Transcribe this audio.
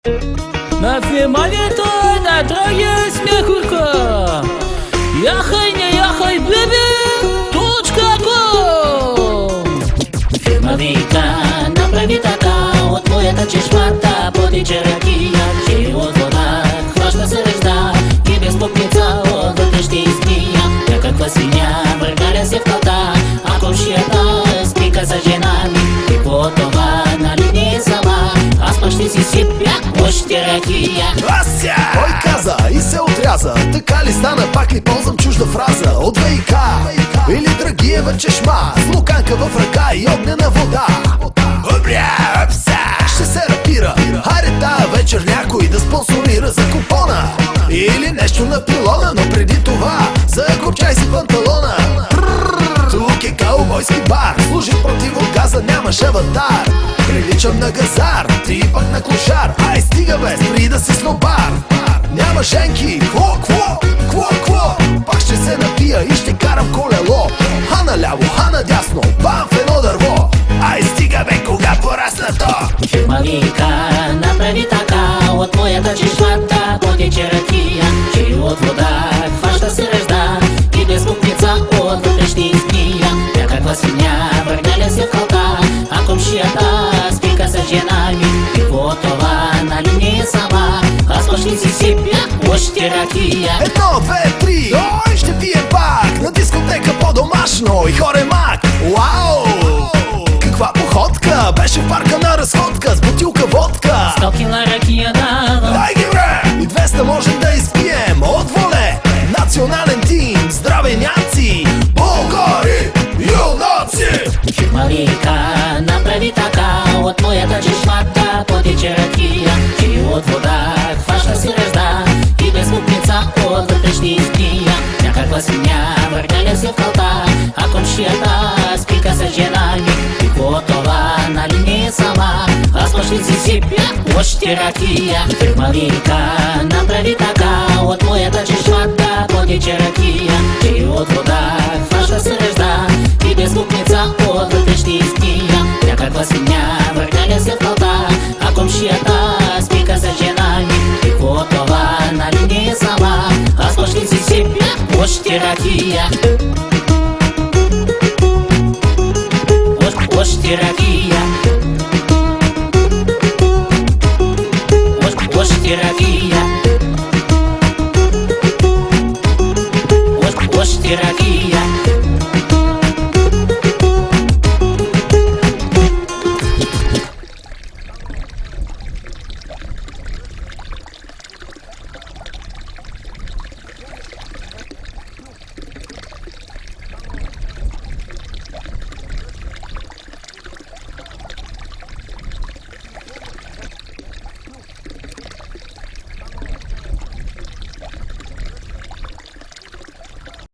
На внимание-то на дороге смехурка. Яхай, не яхай, baby.com. Фирма вика, направи така, от твоята чешмата потича ракия, че от вода хваща се ръжда и без пупница отвътре ще изпия. Някаква свиня въргаля се в калта, а комшията спика за жена ми. И по това, нали не е сама, аз пък ще си сипя още ракия. Ася! Той каза и се отряза. Така ли стана, пак ли ползвам чужда фраза от ВИК? Или Драгиева чешма с луканка в ръка и огнена вода. Ще се рапира. Хайде тая вечер някой да спонсорира за купона или нещо на пилона, но преди това закопчай си панталона. Тук е каубойски бар, служи противогаза, нямаш аватар. Приличам на газар, ти пък на клошар. Ай стига бе, спри да си снобар. Няма женки, кво? Пак ще се напия и ще карам колело. Ха наляво, ха надясно, бам в едно дърво. Ай стига бе, кога порасна то? Фирма вика, направи така, от моята чешмата потече ракия, че от вода хваща се ръжда и без пупница отвътре ще изпия. Някаква свиня въргаля се в калта, а комшията спика с жена ми. И по това, нали не е сама, аз пък ще си сипя още ракия. Едно, две, три, ой, ще пием пак на дискотека по-домашно и хоре мак. Вау! Каква походка, беше в парка на разходка с бутилка водка. 100 кила ракия давам. Дай ги бре! И 200 можем да изпием от воле. Национален тим, здраве няци, българи, юнаци. Фирма вика, направи така, от моята чешмата потече ракия, че от вода хваща се ръжда и без пупница отвътре ще изпия. Някаква свиня въргаля се в калта, а комшията спика с жена ми. И по това, нали не е сама, аз пък ще си сипя още ракия. Фирма вика, направи така, от моята чешмата потече ракия, че от вода хваща се ръжда и без пупница отвътре ще изпия. Някаква свиня въргаля се в калта, а комшията спика с жена ми. И по това, нали не е сама, аз пък ще си сипя още ракия. Още ракия. Още ракия.